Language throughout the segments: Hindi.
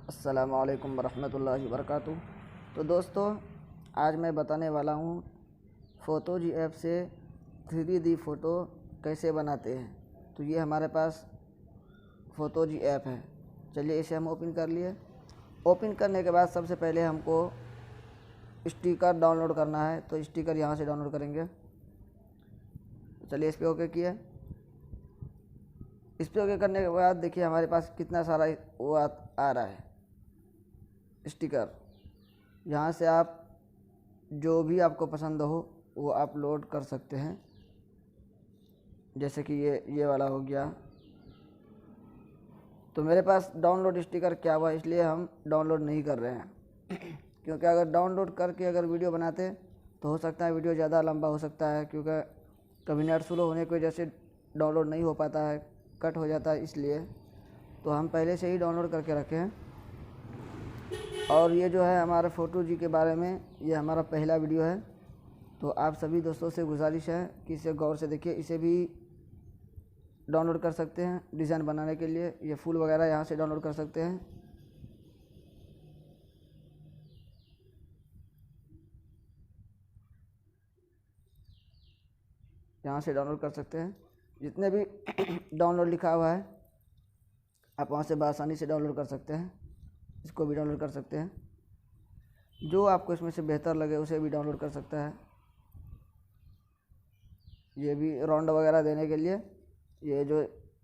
अस्सलामुअलैकुम वरहमतुल्लाहि वबरकातुहू। तो दोस्तों, आज मैं बताने वाला हूँ फ़ोटोजी ऐप से 3D फ़ोटो कैसे बनाते हैं। तो ये हमारे पास फ़ोटोजी ऐप है। चलिए इसे हम ओपन कर लिए। ओपन करने के बाद सबसे पहले हमको स्टिकर डाउनलोड करना है, तो स्टिकर यहाँ से डाउनलोड करेंगे। चलिए इस पर ओके किया। इस पर ओके करने के बाद देखिए हमारे पास कितना सारा वो आ रहा है स्टिकर। यहाँ से आप जो भी आपको पसंद हो वो आप लोड कर सकते हैं। जैसे कि ये वाला हो गया। तो मेरे पास डाउनलोड स्टिकर क्या हुआ, इसलिए हम डाउनलोड नहीं कर रहे हैं क्योंकि अगर डाउनलोड करके अगर वीडियो बनाते तो हो सकता है वीडियो ज़्यादा लंबा हो सकता है, क्योंकि कभी नेट स्लो होने की वजह से डाउनलोड नहीं हो पाता है, कट हो जाता है। इसलिए तो हम पहले से ही डाउनलोड करके रखे हैं। और ये जो है हमारे फ़ोटोजी के बारे में, ये हमारा पहला वीडियो है। तो आप सभी दोस्तों से गुजारिश है कि इसे गौर से देखिए। इसे भी डाउनलोड कर सकते हैं डिज़ाइन बनाने के लिए। ये फूल वगैरह यहाँ से डाउनलोड कर सकते हैं। यहाँ से डाउनलोड कर सकते हैं जितने भी डाउनलोड लिखा हुआ है, आप वहाँ से आसानी से डाउनलोड कर सकते हैं। इसको भी डाउनलोड कर सकते हैं। जो आपको इसमें से बेहतर लगे उसे भी डाउनलोड कर सकता है। ये भी राउंड वगैरह देने के लिए ये जो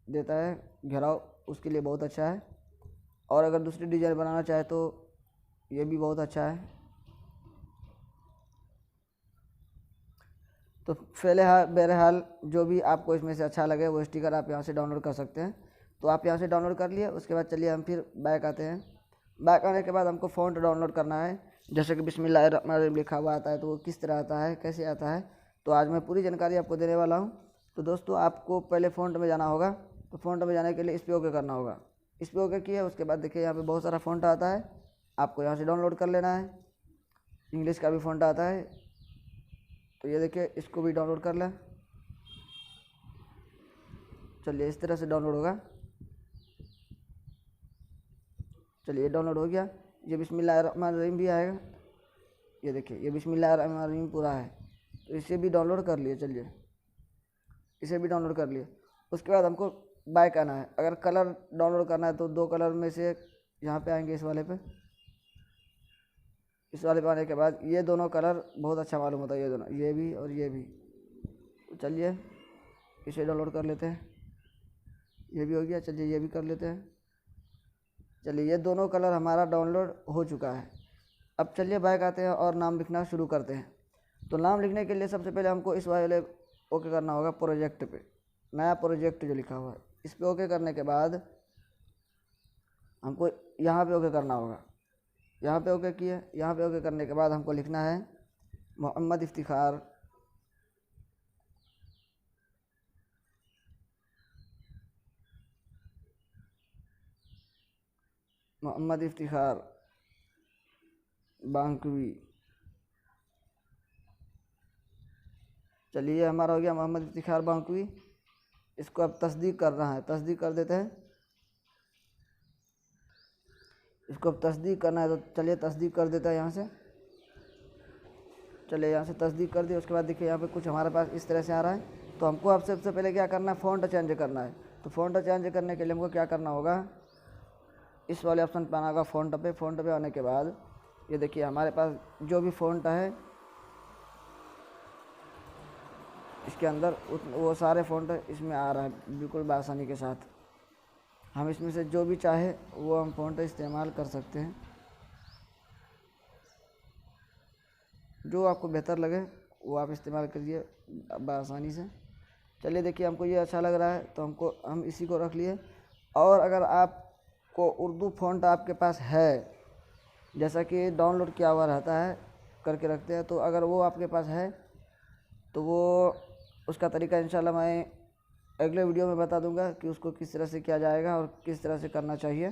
देता है घेराव, उसके लिए बहुत अच्छा है। और अगर दूसरी डिज़ाइन बनाना चाहे तो ये भी बहुत अच्छा है। तो बहरहाल जो भी आपको इसमें से अच्छा लगे वो स्टिकर आप यहाँ से डाउनलोड कर सकते हैं। तो आप यहाँ से डाउनलोड कर लिए। उसके बाद चलिए हम फिर बैक आते हैं। बैक आने के बाद हमको फ़ॉन्ट डाउनलोड करना है। जैसे कि बिस्मिल्लाहिर्रहमानिर्रहीम लिखा हुआ आता है, तो वो किस तरह आता है, कैसे आता है, तो आज मैं पूरी जानकारी आपको देने वाला हूँ। तो दोस्तों, आपको पहले फ़ॉन्ट में जाना होगा। तो फ़ॉन्ट में जाने के लिए इस पर ओके करना होगा। इस पर ओके किया। उसके बाद देखिए यहाँ पे बहुत सारा फ़ॉन्ट आता है, आपको यहाँ से डाउनलोड कर लेना है। इंग्लिश का भी फ़ॉन्ट आता है, तो ये देखिए इसको भी डाउनलोड कर लें। चलिए इस तरह से डाउनलोड होगा। चलिए डाउनलोड हो गया। ये बिस्मिल्लाहिर्रहमानिर्रहीम भी आएगा। ये देखिए ये बिस्मिल्लाहिर्रहमानिर्रहीम पूरा है, तो इसे भी डाउनलोड कर लिए। चलिए इसे भी डाउनलोड कर लिए। उसके बाद हमको बैक आना है। अगर कलर डाउनलोड करना है तो दो कलर में से यहाँ पे आएंगे, इस वाले पे। इस वाले पे आने के बाद ये दोनों कलर बहुत अच्छा मालूम होता है, ये दोनों, ये भी और ये भी। तो चलिए इसे डाउनलोड कर लेते हैं। ये भी हो गया। चलिए ये भी कर लेते हैं। चलिए ये दोनों कलर हमारा डाउनलोड हो चुका है। अब चलिए बैक आते हैं और नाम लिखना शुरू करते हैं। तो नाम लिखने के लिए सबसे पहले हमको इस वाले ओके करना होगा, प्रोजेक्ट पे, नया प्रोजेक्ट जो लिखा हुआ है इस पे ओके करने के बाद हमको यहाँ पे ओके करना होगा। यहाँ पे ओके किए। यहाँ पे ओके करने के बाद हमको लिखना है मोहम्मद इफ्तिखार। मोहम्मद इफ्तिखार बांकवी। चलिए हमारा हो गया मोहम्मद इफ्तिखार बांकवी। इसको अब तस्दीक करना है, तस्दीक कर देते हैं। इसको अब तस्दीक करना है, तो चलिए तस्दीक कर देता है यहाँ से। चलिए यहाँ से तस्दीक कर दिया। उसके बाद देखिए यहाँ पे कुछ हमारे पास इस तरह से आ रहा है। तो हमको अब सबसे पहले क्या करना है, फ़ॉन्ट चेंज करना है। तो फ़ॉन्ट चेंज करने के लिए हमको क्या करना होगा, इस वाले ऑप्शन पर आना होगा फ़ॉन्ट पे। फ़ॉन्ट पे आने के बाद ये देखिए हमारे पास जो भी फ़ॉन्ट है इसके अंदर वो सारे फ़ॉन्ट इसमें आ रहा है बिल्कुल आसानी के साथ। हम इसमें से जो भी चाहे वो हम फ़ॉन्ट इस्तेमाल कर सकते हैं, जो आपको बेहतर लगे वो आप इस्तेमाल करिए आसानी से। चलिए देखिए हमको ये अच्छा लग रहा है तो हम इसी को रख लिए। और अगर आपको उर्दू फ़ॉन्ट आपके पास है, जैसा कि डाउनलोड किया हुआ रहता है करके रखते हैं, तो अगर वो आपके पास है तो वो उसका तरीका इंशाल्लाह मैं अगले वीडियो में बता दूंगा कि उसको किस तरह से किया जाएगा और किस तरह से करना चाहिए।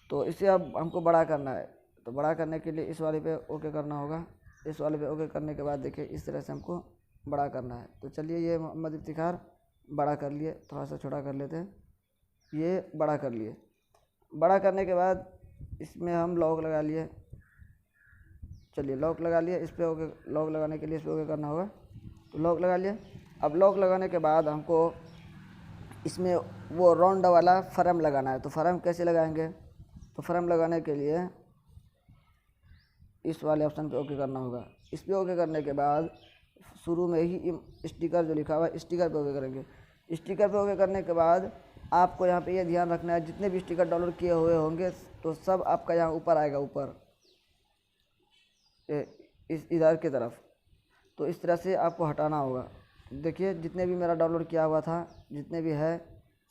तो इसे अब हमको बड़ा करना है। तो बड़ा करने के लिए इस वाले पे ओके करना होगा। इस वाले पे ओके करने के बाद देखिए इस तरह से हमको बड़ा करना है। तो चलिए ये मोहम्मद इफ्तिखार बड़ा कर लिए, थोड़ा सा छोटा कर लेते हैं। ये बड़ा कर लिए। बड़ा करने के बाद इसमें हम लॉक लगा लिए। चलिए लॉक लगा लिया। इस पर ओके, लॉक लगाने के लिए इस पर ओके करना होगा, तो लॉक लगा लिया। अब लॉक लगाने के बाद हमको इसमें वो राउंड वाला फ्रेम लगाना है। तो फ्रेम कैसे लगाएंगे? तो फ्रेम लगाने के लिए इस वाले ऑप्शन पे ओके करना होगा। इस पर ओके करने के बाद शुरू में ही स्टिकर जो लिखा हुआ है, स्टिकर पे ओके करेंगे। स्टिकर पे ओके करने के बाद आपको यहाँ पे ये ध्यान रखना है, जितने भी स्टिकर डाउनलोड किए हुए होंगे तो सब आपका यहाँ ऊपर आएगा, ऊपर इस इधर की तरफ। तो इस तरह से आपको हटाना होगा। देखिए जितने भी मेरा डाउनलोड किया हुआ था, जितने भी है,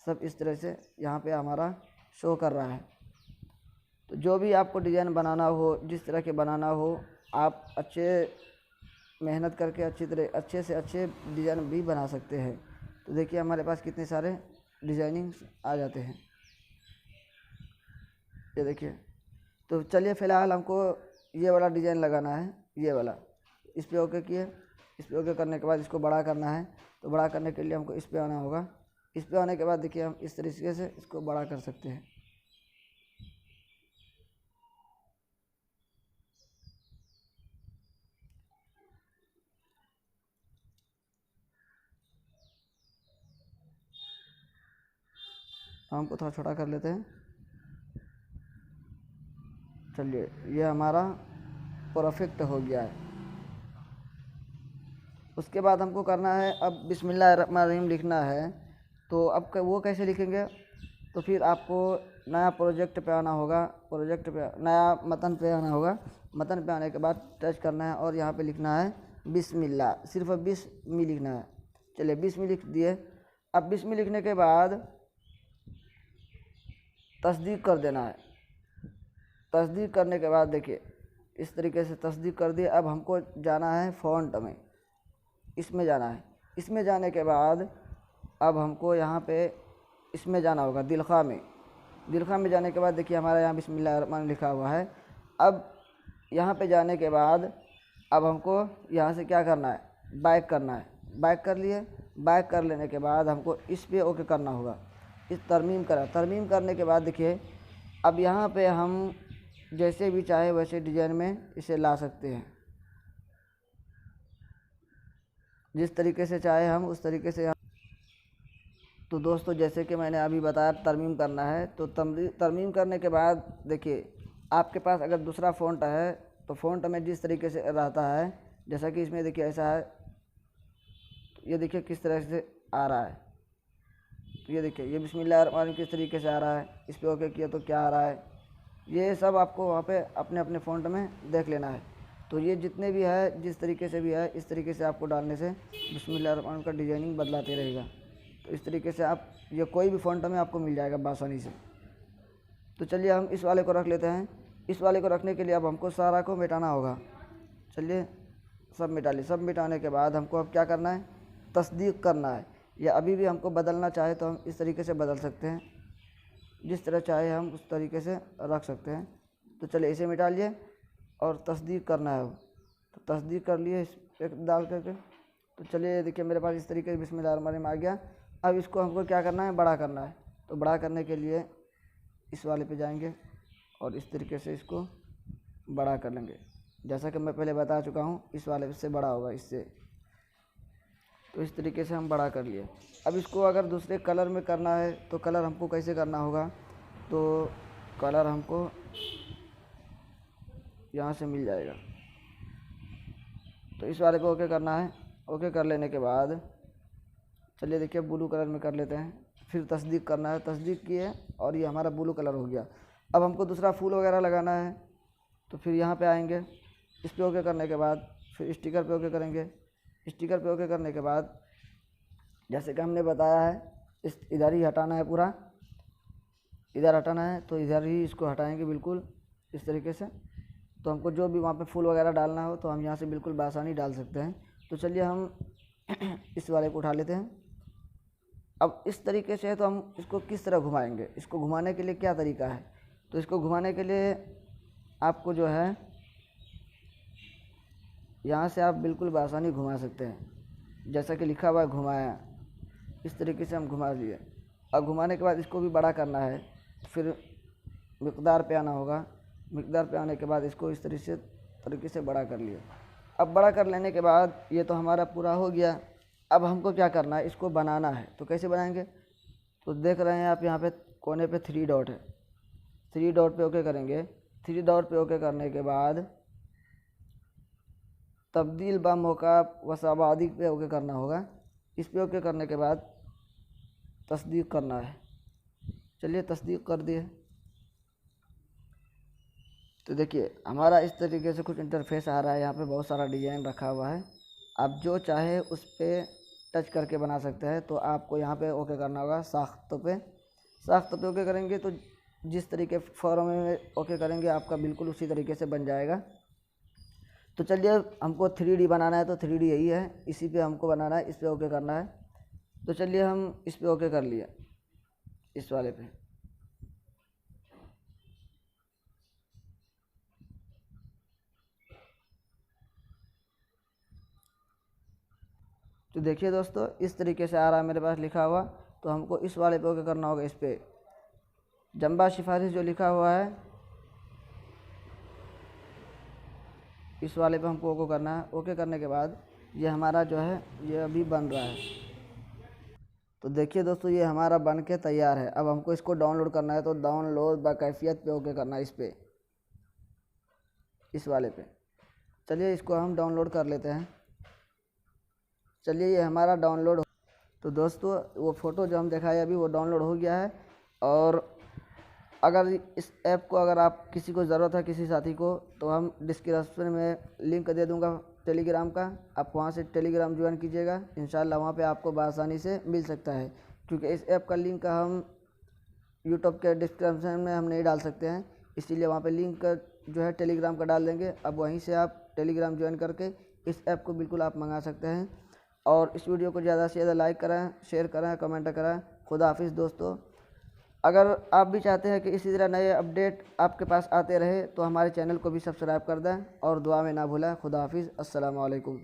सब इस तरह से यहाँ पे हमारा शो कर रहा है। तो जो भी आपको डिज़ाइन बनाना हो, जिस तरह के बनाना हो, आप अच्छे मेहनत करके अच्छे से अच्छे डिज़ाइन भी बना सकते हैं। तो देखिए हमारे पास कितने सारे डिज़ाइनिंग आ जाते हैं, ये देखिए। तो चलिए फ़िलहाल हमको ये वाला डिज़ाइन लगाना है, ये वाला। इस पे ओके किए। इस पे ओके करने के बाद इसको बड़ा करना है। तो बड़ा करने के लिए हमको इस पे आना होगा। इस पे आने के बाद देखिए हम इस तरीके से इसको बड़ा कर सकते हैं। हमको थोड़ा छोटा कर लेते हैं। चलिए ये हमारा परफेक्ट हो गया है। उसके बाद हमको करना है अब बिस्मिल्लाहिर्रहमानिर्रहीम लिखना है। तो अब वो कैसे लिखेंगे? तो फिर आपको नया प्रोजेक्ट पे आना होगा। प्रोजेक्ट पे नया मतन पे आना होगा। मतन पे आने के बाद टच करना है और यहाँ पे लिखना है बिस्मिल्लाह, सिर्फ बिस्मी लिखना है। चलिए बिस्मी लिख दिए। अब बिस्मी लिखने के बाद तस्दीक कर देना है। तस्दीक करने के बाद देखिए इस तरीके से तस्दीक कर दिए। अब हमको जाना है फ़ॉन्ट में, इसमें जाना है। इसमें जाने के बाद अब हमको यहाँ पे इसमें जाना होगा, दिलखा में। दिलखा में जाने के बाद देखिए हमारा यहाँ बिस्मिल्लाहिर्रहमानिर्रहीम लिखा हुआ है। अब यहाँ पे जाने के बाद अब हमको यहाँ से क्या करना है? बैक करना है। बैक कर लिए। बैक कर लेने के बाद हमको इस पे ओके करना होगा। इस तरमीम तरमीम करने के बाद देखिए अब यहाँ पे हम जैसे भी चाहे वैसे डिज़ाइन में इसे ला सकते हैं। जिस तरीके से चाहे हम उस तरीके से। तो दोस्तों जैसे कि मैंने अभी बताया तरमीम करना है। तो तरमीम करने के बाद देखिए आपके पास अगर दूसरा फ़ॉन्ट है तो फ़ॉन्ट में जिस तरीके से रहता है, जैसा कि इसमें देखिए ऐसा है, तो ये देखिए किस तरह से आ रहा है। तो ये देखिए ये बिस्मिल्लाहिर्रहमानिर्रहीम किस तरीके से आ रहा है। इस पर ओके किया तो क्या आ रहा है, ये सब आपको वहाँ पे अपने अपने फ़ॉन्ट में देख लेना है। तो ये जितने भी है, जिस तरीके से भी है, इस तरीके से आपको डालने से बिस्मिल्लाहिर्रहमानिर्रहीम का डिज़ाइनिंग बदलाते रहेगा। तो इस तरीके से आप ये कोई भी फ़ॉन्ट में आपको मिल जाएगा आसानी से। तो चलिए हम इस वाले को रख लेते हैं। इस वाले को रखने के लिए अब हमको सारा को मिटाना होगा। चलिए सब मिटा लिए। सब मिटाने के बाद हमको अब क्या करना है? तस्दीक करना है। या अभी भी हमको बदलना चाहे तो हम इस तरीके से बदल सकते हैं, जिस तरह चाहे हम उस तरीके से रख सकते हैं। तो चलिए इसे मिटा लिए और तस्दीक करना है। तो तस्दीक कर लिए इस पे डाल करके। तो चलिए देखिए मेरे पास इस तरीके से बिस्मिल्लाहिर्रहमानिर्रहीम आ गया। अब इसको हमको क्या करना है? बड़ा करना है। तो बड़ा करने के लिए इस वाले पे जाएंगे और इस तरीके से इसको बड़ा कर लेंगे। जैसा कि मैं पहले बता चुका हूँ, इस वाले से बड़ा होगा इससे। तो इस तरीके से हम बड़ा कर लिए। अब इसको अगर दूसरे कलर में करना है तो कलर हमको कैसे करना होगा? तो कलर हमको यहाँ से मिल जाएगा। तो इस वाले पे ओके करना है। ओके कर लेने के बाद चलिए देखिए ब्लू कलर में कर लेते हैं। फिर तस्दीक करना है। तस्दीक किए और ये हमारा ब्लू कलर हो गया। अब हमको दूसरा फूल वगैरह लगाना है। तो फिर यहाँ पे आएंगे। इस पे ओके करने के बाद फिर स्टिकर पे ओके करेंगे। स्टिकर पे ओके करने के बाद जैसे कि हमने बताया है, इधर ही हटाना है, पूरा इधर हटाना है। तो इधर ही इसको हटाएंगे बिल्कुल इस तरीके से। तो हमको जो भी वहाँ पे फूल वगैरह डालना हो तो हम यहाँ से बिल्कुल बआसानी डाल सकते हैं। तो चलिए हम इस वाले को उठा लेते हैं। अब इस तरीके से है तो हम इसको किस तरह घुमाएंगे? इसको घुमाने के लिए क्या तरीका है? तो इसको घुमाने के लिए आपको जो है यहाँ से आप बिल्कुल बआसानी घुमा सकते हैं। जैसा कि लिखा हुआ है घुमाया, इस तरीके से हम घुमा लिए। अब घुमाने के बाद इसको भी बड़ा करना है। फिर मकदार पे आना होगा। मकदार पे आने के बाद इसको इस तरीके से बड़ा कर लिया। अब बड़ा कर लेने के बाद ये तो हमारा पूरा हो गया। अब हमको क्या करना है, इसको बनाना है। तो कैसे बनाएंगे, तो देख रहे हैं आप यहाँ पे कोने पे 3 डॉट है। 3 डॉट पे ओके करेंगे। 3 डॉट पे ओके करने के बाद तब्दील बा मौका वसाबादी पे ओके करना होगा। इस पे ओके करने के बाद तस्दीक करना है। चलिए तस्दीक कर दिए। तो देखिए हमारा इस तरीके से कुछ इंटरफेस आ रहा है। यहाँ पे बहुत सारा डिज़ाइन रखा हुआ है। आप जो चाहे उस पर टच करके बना सकते हैं। तो आपको यहाँ पे ओके करना होगा साख्त पे। साख्त पे ओके करेंगे तो जिस तरीके फॉर्म में ओके करेंगे आपका बिल्कुल उसी तरीके से बन जाएगा। तो चलिए हमको 3D बनाना है, तो 3D यही है, इसी पे हमको बनाना है, इस पे ओके करना है। तो चलिए हम इस पे ओके कर लिए, इस वाले पे। तो देखिए दोस्तों इस तरीके से आ रहा है मेरे पास लिखा हुआ। तो हमको इस वाले पे ओके करना होगा। इस पे जंबा सिफारिश जो लिखा हुआ है इस वाले पे हमको ओके करना है। ओके करने के बाद ये हमारा जो है ये अभी बन रहा है। तो देखिए दोस्तों ये हमारा बन के तैयार है। अब हमको इसको डाउनलोड करना है। तो डाउनलोड बाकैफियत पे ओके करना है, इस पे, इस वाले पे। चलिए इसको हम डाउनलोड कर लेते हैं। चलिए ये हमारा डाउनलोड। तो दोस्तों वो फ़ोटो जो हम दिखाए अभी वो डाउनलोड हो गया है। और अगर इस ऐप को अगर आप किसी को ज़रूरत है, किसी साथी को, तो हम डिस्क्रिप्शन में लिंक दे दूंगा टेलीग्राम का। आप वहाँ से टेलीग्राम ज्वाइन कीजिएगा। इंशाल्लाह वहाँ पे आपको बआसानी से मिल सकता है। क्योंकि इस ऐप का लिंक हम यूट्यूब के डिस्क्रिप्शन में हम नहीं डाल सकते हैं, इसीलिए वहाँ पे लिंक जो है टेलीग्राम का डाल देंगे। अब वहीं से आप टेलीग्राम ज्वाइन करके इस ऐप को बिल्कुल आप मंगा सकते हैं। और इस वीडियो को ज़्यादा से ज़्यादा लाइक करें, शेयर करें, कमेंट करें। खुदा हाफिज़ दोस्तों। अगर आप भी चाहते हैं कि इसी तरह नए अपडेट आपके पास आते रहे तो हमारे चैनल को भी सब्सक्राइब कर दें और दुआ में ना भूलें। खुदा हाफिज़। अस्सलाम वालेकुम।